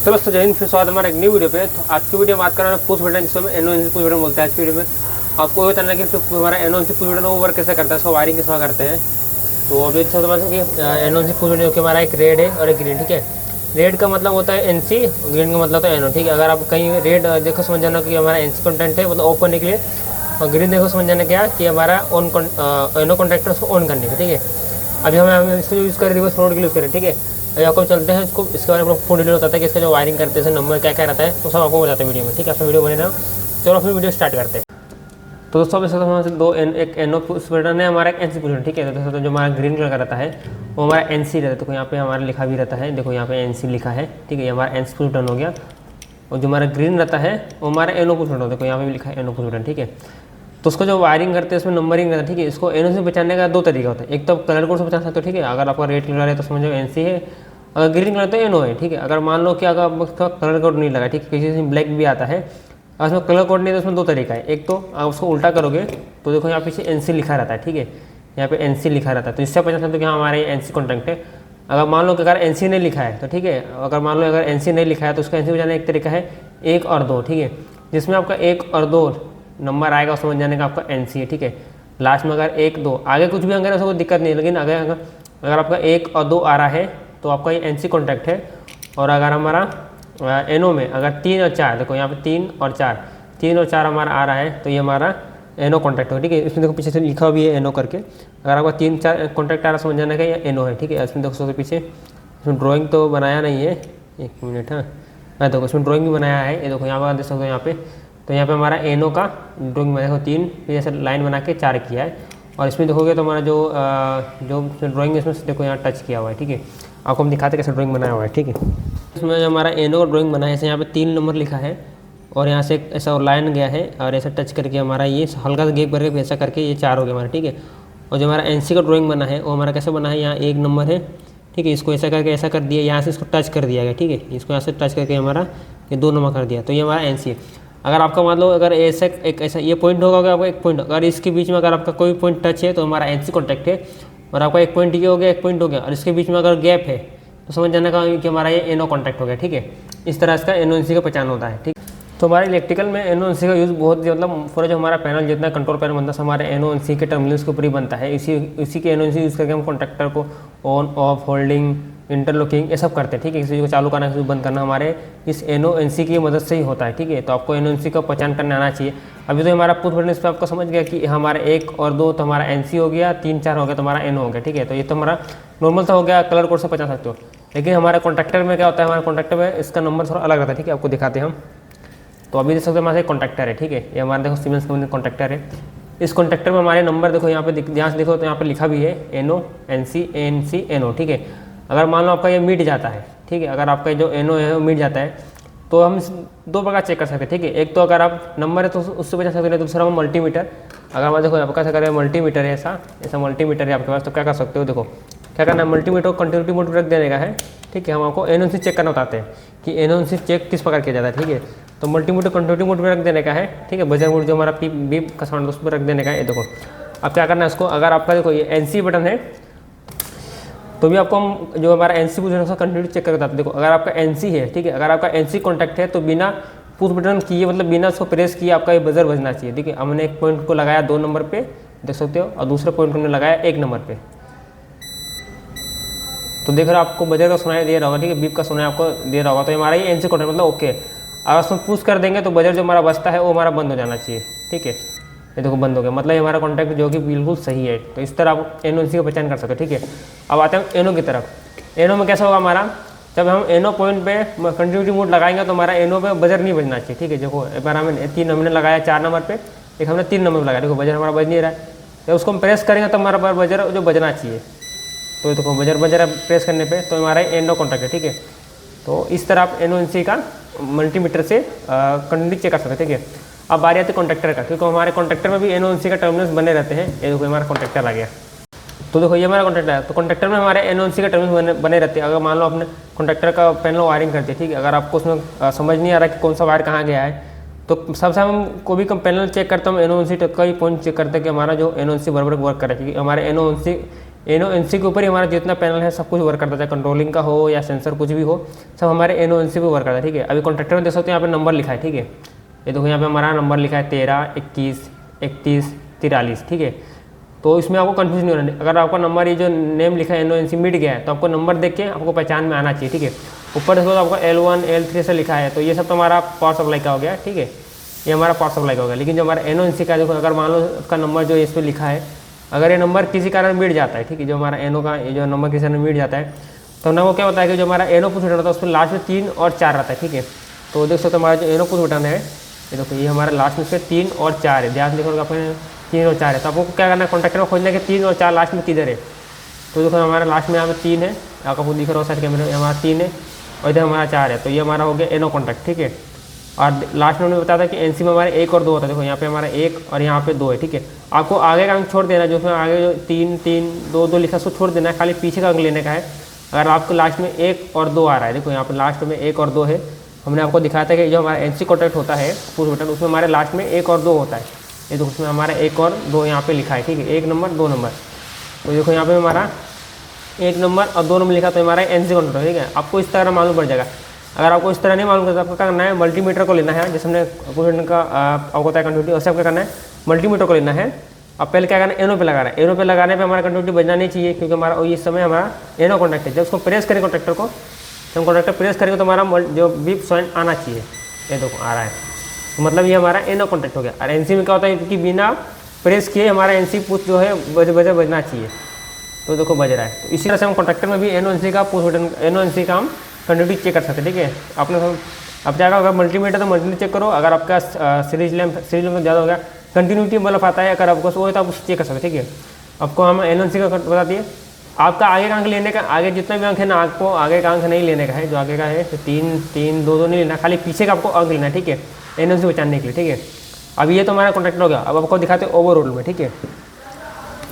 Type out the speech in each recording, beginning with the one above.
तो दोस्तों जय हिंद, फिर स्वागत हमारा एक न्यू वीडियो पे। तो आज की वीडियो में बात कर रहे हैं पुश बटन, जिसमें एनओएनसी पुश बटन बोलते हैं। आज की वीडियो में आपको ये बताना है कि जो हमारा एनओएनसी पुश बटन वो वर्क कैसे करता है, उसका वायरिंग किस करते हैं। तो अभी अच्छा समझ कि एनओएनसी पुश बटन जो कि हमारा एक रेड है और एक ग्रीन, ठीक है। रेड का मतलब होता है एनसी, ग्रीन का मतलब होता है एनओ, ठीक है। अगर आप कहीं रेड देखो समझ जाना कि हमारा एनसी कंटेंट है, मतलब ऑफ करने के लिए, और ग्रीन देखो समझ जाना क्या कि हमारा ऑन एनओ कॉन्टैक्ट है, उसको ऑन करने का, ठीक है। अभी हम इसको यूज़ करें, रिवर्स फॉरवर्ड के लिए यूज़ करें, ठीक है। अभी आपको चलते हैं इसको, इसके बारे में फुल डिटेल बताते हैं कि इसका जो वायरिंग करते हैं, नंबर क्या क्या रहता है, वो सब आपको बताते हैं वीडियो में, ठीक है। आपको वीडियो बने ना, चलो फिर वीडियो स्टार्ट करते हैं। तो दोस्तों अभी हमारे दो एक एनओ पुश बटन है, हमारा एक एनसी पुश बटन, ठीक है। तो दोस्तों जो हमारा ग्रीन कलर का रहता है वो हमारा एनसी रहता है। तो यहाँ पे हमारा लिखा भी रहता है, देखो यहाँ पे एनसी लिखा है, ठीक है। ये हमारा एनसी पुश बटन हो गया। और जो हमारा ग्रीन रहता है वो हमारा एनओ पुश बटन, देखो यहाँ पे भी लिखा है एनओ पुश बटन, ठीक है। तो उसको जो वायरिंग करते हैं उसमें नंबरिंग रहता है, ठीक है। इसको एनओ से बचाने का दो तरीका होता है। एक तो कलर कोड से बचा सकते हो, ठीक है। अगर आपका रेड कलर है तो समझो एनसी है, अगर ग्रीन कलर तो एनओ है, ठीक है। अगर मान लो कि अगर उसका कलर कोड नहीं लगा, ठीक है, किसी से ब्लैक भी आता है, अगर उसमें कलर कोड नहीं है तो उसमें दो तरीका है। एक तो आप उसको उल्टा करोगे तो देखो यहाँ पीछे एनसी लिखा रहता है, ठीक है। यहाँ पे एनसी लिखा रहता है, तो इससे पता चलता है कि हाँ हमारे एनसी कॉन्टैक्ट है। अगर मान लो कि अगर एनसी नहीं लिखा है तो ठीक है, अगर मान लो अगर एनसी नहीं लिखा है तो उसका एनसी बजाने एक तरीका है 1 और 2, ठीक है। जिसमें आपका 1 और 2 नंबर आएगा समझ जाने का आपका एनसी है, ठीक है। लास्ट में अगर 1 2 आगे कुछ भी अंगर उसको कोई दिक्कत नहीं है, लेकिन अगर आपका 1 और 2 आ रहा है तो आपका ये एनसी कॉन्टैक्ट है। और अगर हमारा एनओ में अगर 3 और 4, देखो यहाँ पे 3 और 4 हमारा आ रहा है तो ये हमारा एनओ कॉन्टैक्ट हो, ठीक है। इसमें देखो पीछे से लिखा भी है एनओ करके। अगर आपका 3 4 कॉन्टैक्ट आ रहा समझ जाने का ये एनओ है, ठीक है। इसमें देखो सबसे पीछे इसमें ड्राइंग तो बनाया नहीं है, 1 मिनट, हाँ देखो इसमें ड्राइंग भी बनाया है, ये देखो यहाँ पर देख सकते हो यहाँ पे। तो यहाँ पे हमारा एनओ का ड्राइंग में देखो 3 फिर ऐसे लाइन बना के 4 किया है। और इसमें देखोगे तो हमारा जो ड्राइंग है इसमें देखो यहाँ टच किया हुआ है, ठीक है। आपको हम दिखाते कैसे ड्राइंग बनाया हुआ है, ठीक है। इसमें हमारा एनओ का ड्राइंग बना है, ऐसे यहाँ पे 3 नंबर लिखा है और यहाँ से ऐसा और लाइन गया है और ऐसा टच करके हमारा ये हल्का सा गेप करके ऐसा करके ये 4 हो गया हमारा, ठीक है। और जो हमारा एनसी का ड्राइंग बना है वो हमारा कैसे बना है, यहाँ 1 नंबर है, ठीक है। इसको ऐसा करके ऐसा कर दिया, यहाँ से इसको टच कर दिया गया, ठीक है। इसको यहाँ से टच करके हमारा ये 2 नंबर कर दिया, तो ये हमारा एनसी है। अगर आपका मान लो अगर ऐसा एक ऐसा ये पॉइंट होगा आपका एक पॉइंट, अगर इसके बीच में अगर आपका कोई पॉइंट टच है तो हमारा एनसी कॉन्टैक्ट है। और आपका एक पॉइंट ये हो गया, एक पॉइंट हो गया, और इसके बीच में अगर गैप है तो समझ जाने का कि हमारा ये एनओ कॉन्टैक्ट हो गया, ठीक है। इस तरह इसका एनओएनसी का पहचान होता है, ठीक। तो हमारे इलेक्ट्रिकल में एनओएनसी का यूज़ बहुत, मतलब पूरा जो हमारा पैनल जितना कंट्रोल पैनल बनता है हमारे एनओएनसी के टर्मिनल्स के ऊपर ही बनता है। इसी के एनओएनसी यूज़ करके हम कॉन्टैक्टर को ऑन ऑफ, होल्डिंग, इंटरलॉकिंग ये सब करते हैं, ठीक है। किसी को चालू करना, किसी को बंद करना हमारे इस एनओएनसी की मदद से ही होता है, ठीक है। तो आपको एनओएनसी का पहचान करने आना चाहिए। अभी तो हमारा पुश बटन इस पर आपको समझ गया कि हमारा 1 और 2 तो हमारा एनसी हो गया, 3 4 हो गया तो हमारा एनओ हो गया, ठीक है। तो ये तो हमारा नॉर्मल सा हो गया, कलर कोड से पहचान सकते हो। लेकिन हमारे कॉन्टैक्टर में क्या होता है, हमारे कॉन्टैक्टर में इसका नंबर थोड़ा अलग रहता है, ठीक है। आपको दिखाते हैं हम। तो अभी देख सकते हैं हमारे कॉन्टैक्टर है, ठीक है। ये हमारे देखो सीमेंस कंपनी कॉन्टैक्टर है। इस कॉन्टैक्टर में हमारे नंबर देखो यहाँ पे ध्यान से देखो तो यहाँ पे लिखा भी है एनओ, एनसी, एनसी, एनओ, ठीक है। अगर मान लो आपका ये मिट जाता है, ठीक है, अगर आपका जो एनओ है वो मिट जाता है तो हम 2 प्रकार चेक कर सकते हैं, ठीक है। एक तो अगर आप नंबर है तो उससे बचा सकते हैं, दूसरा हम मल्टीमीटर। अगर हम देखो आपका कैसे करें, मल्टीमीटर है, ऐसा मल्टीमीटर है आपके पास, तो क्या कर सकते हो, देखो क्या करना है, मल्टीमीटर को कंटिन्यूटी मोड पर रख देने का है, ठीक है। हम आपको एनओएनसी चेक करना बताते हैं कि एनओएनसी चेक किस प्रकार किया जाता है, ठीक है। तो मल्टीमीटर कंटिन्यूटी मोड पर रख देने का है, ठीक है। बजर मोड जो हमारा बीप का साउंड उस पर रख देने का है। ये देखो अब क्या करना है इसको, अगर आपका देखो ये एनसी बटन है तो भी आपको हम जो हमारा एनसी बटन उसका कंटिन्यूटी चेक करके बताते हैं। देखो अगर आपका एनसी है, ठीक है, अगर आपका एनसी कॉन्टैक्ट है तो बिना पुश बटन किए, मतलब बिना उसको प्रेस किए आपका ये बजर बजना चाहिए, ठीक है। हमने एक पॉइंट को लगाया 2 नंबर पे, देख सकते हो, और दूसरे पॉइंट को हमने लगाया 1 नंबर पे। तो देख रहे हो आपको बजर का सुनाई दे रहा होगा, ठीक है, बीप का सुनाई आपको दे रहा होगा, तो हमारा ये एनसी कॉन्टैक्ट मतलब ओके। अगर उसमें पुश कर देंगे तो बजर जो हमारा बजता है वो हमारा बंद हो जाना चाहिए, ठीक है। ये देखो बंद हो गया, मतलब हमारा कॉन्टैक्ट जो कि बिल्कुल सही है। तो इस तरह आप एनओएनसी का पहचान कर सकते हो, ठीक है। अब आते हैं एनओ की तरफ। एनओ में कैसा होगा हमारा, जब हम एनओ पॉइंट पे कंटिन्यूटी मोड लगाएंगे तो हमारा एनओ पे बजर नहीं बजना चाहिए, ठीक है। देखो एक बार हमें 3 हमने लगाया 4 नंबर पे, एक हमने 3 नंबर पर लगाया, देखो बजर हमारा बज नहीं रहा है। जब उसको हम प्रेस करेंगे तो हमारा बजर जो बजना चाहिए, तो देखो बजर प्रेस करने पे तो हमारा एनओ कॉन्टैक्ट है, ठीक है। तो इस तरह आप एनओएनसी का मल्टीमीटर से कंटिन्यूटी चेक कर सकते हैं, ठीक है। अब बारी आती है कॉन्टैक्टर का, क्योंकि हमारे कॉन्टैक्टर में भी एनओएनसी का टर्मिनल्स बने रहते हैं। ये देखो हमारा कॉन्टैक्टर आ गया, तो देखो ये हमारा कॉन्टैक्टर है। तो कॉन्टैक्टर में हमारे एनओएनसी का टर्मिनल्स बने रहते हैं। अगर मान लो आपने कॉन्टैक्टर का पैनल वायरिंग करते हैं, ठीक है, अगर आपको उसमें समझ नहीं आ रहा कि कौन सा वायर कहाँ गया है, तो सबसे हम कोई भी पैनल चेक करते हैं, हम एनओएनसी का ही पॉइंट चेक करते हैं कि हमारा जो एनओएनसी बराबर वर्क करे, क्योंकि हमारे एनओएनसी NONC के ऊपर ही हमारा जितना पैनल है सब कुछ वर्क करता है, कंट्रोलिंग का हो या सेंसर कुछ भी हो, सब हमारे NONC पे वर्क करता है। ठीक है, अभी कॉन्ट्रैक्टर में देख सकते हो यहाँ पे नंबर लिखा है। ठीक है, ये देखो यहाँ पे हमारा नंबर लिखा है 13, 21, 31, 43। ठीक है, तो इसमें आपको कंफ्यूज नहीं होना। अगर आपका नंबर ये जो नेम लिखा है NONC मिट गया है तो आपको नंबर देख के आपको पहचान में आना चाहिए। ठीक है, ऊपर देखो तो आपका L1 L3 से लिखा है, तो ये सब तो हमारा पावर सप्लाई का हो गया। ठीक है, ये हमारा पावर सप्लाई का हो गया। लेकिन जो हमारा NONC का देखो, अगर मान लो उसका नंबर जो इस पर लिखा है, अगर ये नंबर किसी कारण मिट जाता है, ठीक है, जो हमारा NO का ये जो नंबर किसी कारण मिट जाता है, तो ना वो क्या होता है कि जो हमारा NO पुश बटन होता है उसमें लास्ट में 3 और 4 रहता है। ठीक है, तो देख सकते हो हमारा जो NO पुश बटन है, ये देखो ये हमारा लास्ट में से 3 और 4 है। ध्यान से देखो आपने 3 और 4 है, तो आपको क्या करना है, कॉन्टैक्टर में खोजना है कि 3 और 4 लास्ट में किधर है। तो देखो हमारा लास्ट में यहाँ पे 3 है, आपको दिख रहा हो साइड कैमरे में, हमारा 3 है और इधर हमारा 4 है, तो ये हमारा हो गया NO कॉन्टैक्ट। ठीक है, और लास्ट में उन्होंने बताया था कि NC में हमारे 1 और 2 होता है। देखो यहाँ पे हमारा 1 और यहाँ पे 2 है। ठीक है, आपको आगे का अंक छोड़ देना है, जो उसमें आगे जो 3, 3, 2, 2 लिखा उसको छोड़ देना है, खाली पीछे का अंक लेने का है। अगर आपको लास्ट में 1 और 2 आ रहा है, देखो यहाँ पे लास्ट में 1 और 2 है, हमने आपको दिखाया था कि जो हमारा NC कॉन्टैक्ट होता है पुश बटन, उसमें हमारे लास्ट में 1 और 2 होता है। ये देखो उसमें हमारा 1 और 2 यहाँ पे लिखा है। ठीक है, 1 नंबर 2 नंबर, तो देखो यहाँ पे हमारा 1 नंबर और 2 नंबर लिखा, तो हमारा NC कॉन्टैक्ट। ठीक है, आपको इस तरह मालूम पड़ जाएगा। अगर आपको इस तरह नहीं मालूम करता, आपको क्या करना है, मल्टीमीटर को लेना है। जैसे हमने पुश बटन का आपको होता है कंटिन्यूटी, वैसे आपको क्या करना है, मल्टीमीटर को लेना है। अब पहले क्या करना है, NO पे लगाना है। NO पे लगाने पे हमारा कंटिन्यूटी बजना नहीं चाहिए, क्योंकि हमारा इस समय हमारा NO कॉन्टैक्ट है। जब उसको प्रेस करें कॉन्टैक्टर को, जब कॉन्टैक्टर प्रेस करेंगे तो हमारा जो बीप साउंड आना चाहिए, ये देखो आ रहा है, तो मतलब ये हमारा NO कॉन्टैक्ट हो गया। और NC में क्या होता है कि बिना प्रेस किए हमारा NC पुश जो है बजना चाहिए, तो देखो बज रहा है। तो इसी तरह से हम कॉन्टैक्टर में भी NONC का पुश बटन NONC का हम कंटिन्यूटी चेक कर सकते हैं। ठीक है, आपने अब जाएगा अगर मल्टीमीटर तो मल्टीमीटर चेक करो, अगर आपका सीरीज लैम्प ज़्यादा हो गया, कंटिन्यूटी बल्ब आता है, अगर आपको वो है तो आप उसको चेक कर सकते हैं। ठीक है, आपको हम NONC का बता दिए। आपका आगे का अंक लेने का, आगे जितना भी अंक है ना, आपको आगे का अंक नहीं लेने का है, जो आगे का है तो 3, 3, 2, 2 नहीं लेना, खाली पीछे का आपको अंक लेना है। ठीक है, NONC बचाने के लिए। ठीक है, अब ये तो हमारा कॉन्टैक्टर हो गया। अब आपको दिखाते हैं ओवरलोड में। ठीक है,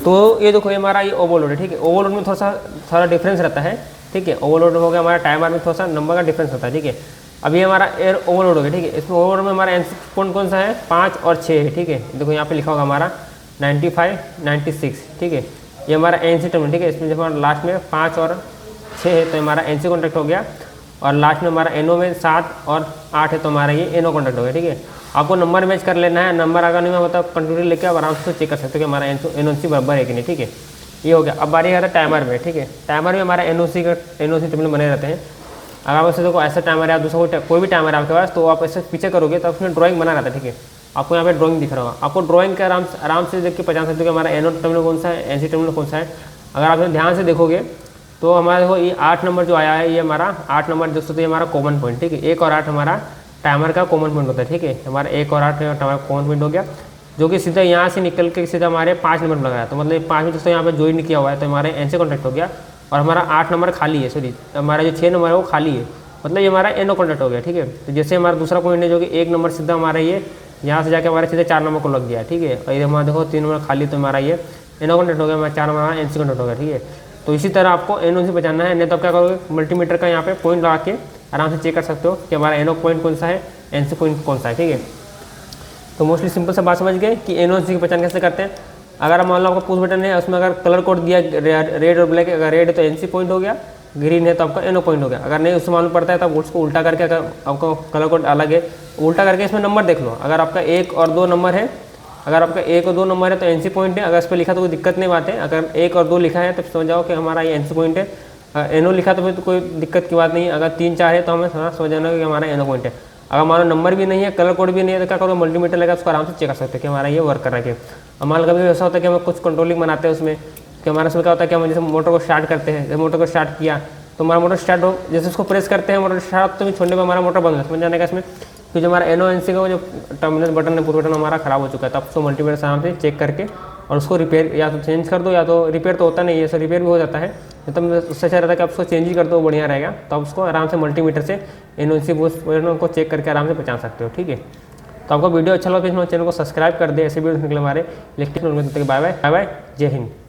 तो ये देखो ये हमारा ये ओवरलोड है। ठीक है, ओवरलोड में थोड़ा डिफरेंस रहता है। ठीक है, ओवरलोड हो गया हमारा, टाइमर में थोड़ा सा नंबर का डिफरेंस होता है। ठीक है, अब ये हमारा एयर ओवरलोड हो गया। ठीक है, इसमें ओवरलोड में हमारा NC कौन सा है, 5 और 6 है। ठीक है, देखो यहाँ पे लिखा होगा हमारा 95, 96। ठीक है, ये हमारा NC टर्मिनल। ठीक है, इसमें जब हमारा लास्ट में 5 और 6 है तो हमारा NC कॉन्टैक्ट हो गया, और लास्ट में हमारा NO में 7 और 8 है तो हमारा ये NO कॉन्टैक्ट हो गया। ठीक है, आपको नंबर मैच कर लेना है, नंबर अगर नहीं होता कंटिन्यूटी लेके आप आराम से चेक कर सकते हो कि हमारा NOC बराबर है कि नहीं। ठीक है, ये हो गया। अब बारी आता है टाइमर में। ठीक है, टाइमर में हमारा NOC टर्मिनल बने रहते हैं। अगर आप ऐसे देखो ऐसा टाइमर है, आप दूसरा कोई भी टाइमर है आपके पास, तो आप ऐसे पीछे करोगे तो उसमें ड्राइंग बना रहता है। ठीक है, आपको यहाँ पे ड्राइंग दिख रहा होगा, आपको ड्राइंग के आराम से देख के पहचान सकते हो कि हमारा NO टर्मिनल कौन सा है, NC टर्मिनल कौन सा है। अगर आप ध्यान से देखोगे तो हमारा देखो ये 8 नंबर जो आया है, ये हमारा 8 नंबर दोस्तों, ये हमारा कॉमन पॉइंट। ठीक है, 1 और 8 हमारा टाइमर का कॉमन पॉइंट होता है। ठीक है, हमारा 1 और 8 टाइमर कॉमन पॉइंट हो गया, जो कि सीधा यहाँ से निकल के सीधा हमारे 5 नंबर पर लगा है। तो मतलब 5 में दोस्तों यहाँ पे ज्वाइन किया हुआ है, तो हमारे NC कॉन्टैक्ट हो गया। और हमारा 8 नंबर खाली है, सॉरी हमारा जो 6 नंबर है वो खाली है, मतलब ये हमारा NO कॉन्टैक्ट हो गया। ठीक है, तो जैसे हमारा दूसरा पॉइंट है जो कि 1 नंबर सीधा हमारा ये यहाँ से जाके हमारे सीधे 4 नंबर को लग गया। ठीक है, और ये हमारा देखो 3 नंबर खाली, तो हमारा ये NO कॉन्टैक्ट हो गया, हमारा 4 नंबर NC कॉन्टैक्ट हो गया। ठीक है, तो इसी तरह आपको NOC बचाना है, नहीं तो आप क्या करोगे, मल्टीमीटर का यहाँ पे पॉइंट लगा के आराम से चेक कर सकते हो कि हमारा NO पॉइंट कौन सा है, NC पॉइंट कौन सा है। ठीक है, तो मोस्टली सिंपल सा बात समझ गए कि NOC की पहचान कैसे करते हैं। अगर मान लो आपका पुश बटन है, उसमें अगर कलर कोड दिया रेड और ब्लैक, अगर रेड है तो NC पॉइंट हो गया, ग्रीन है तो आपका NO पॉइंट हो गया। अगर नहीं उससे मालूम पड़ता है तो आप उसको उल्टा करके, अगर आपको कलर कोड अलग है उल्टा करके इसमें नंबर देख लो। अगर आपका 1 और 2 नंबर है, अगर आपका 1 और 2 नंबर है तो NC पॉइंट है। अगर इस पर लिखा तो कोई दिक्कत नहीं बात है, अगर 1 और 2 लिखा है तो समझ जाओ कि हमारा ये NC पॉइंट है। NO लिखा तो फिर तो कोई दिक्कत की बात नहीं है। अगर 3, 4 है तो हमें थोड़ा समझ जाना कि हमारा NO पॉइंट है। अगर हमारा नंबर भी नहीं है, कलर कोड भी नहीं है, तो क्या करो, मल्टीमीटर लगा उसको आराम से चेक कर सकते हैं कि हमारा ये वर्क कर रहा है। अब मान लो कभी ऐसा होता है कि हम कुछ कंट्रोलिंग बनाते हैं उसमें, कि हमारा उसमें क्या होता है कि हम जैसे मोटर को स्टार्ट करते हैं, जब मोटर को स्टार्ट किया तो हमारा मोटर स्टार्ट हो, जैसे उसको प्रेस करते हैं मोटर स्टार्ट, तो छोड़ने पर हमारा मोटर बंद है। समझ जाने का इसमें कि जो हमारा NONC का जो टर्मिनल बटन है, पुश बटन हमारा खराब हो चुका है, तो आप उसको मल्टीमीटर से आराम से चेक करके और उसको रिपेयर या तो चेंज कर दो, या तो रिपेयर तो होता नहीं है, सो रिपेयर भी हो जाता है, तो उससे अच्छा रहता है कि आप उसको चेंज ही कर दो, बढ़िया रहेगा। तो आप उसको आराम से मल्टीमीटर से NONC पुश बटन को चेक करके आराम से पहचान सकते हो। ठीक है, तो आपको वीडियो अच्छा लगा तो चैनल को सब्सक्राइब कर दे, ऐसे वीडियो निकले हमारे इलेक्ट्रिक। बाय बाय, जय हिंद।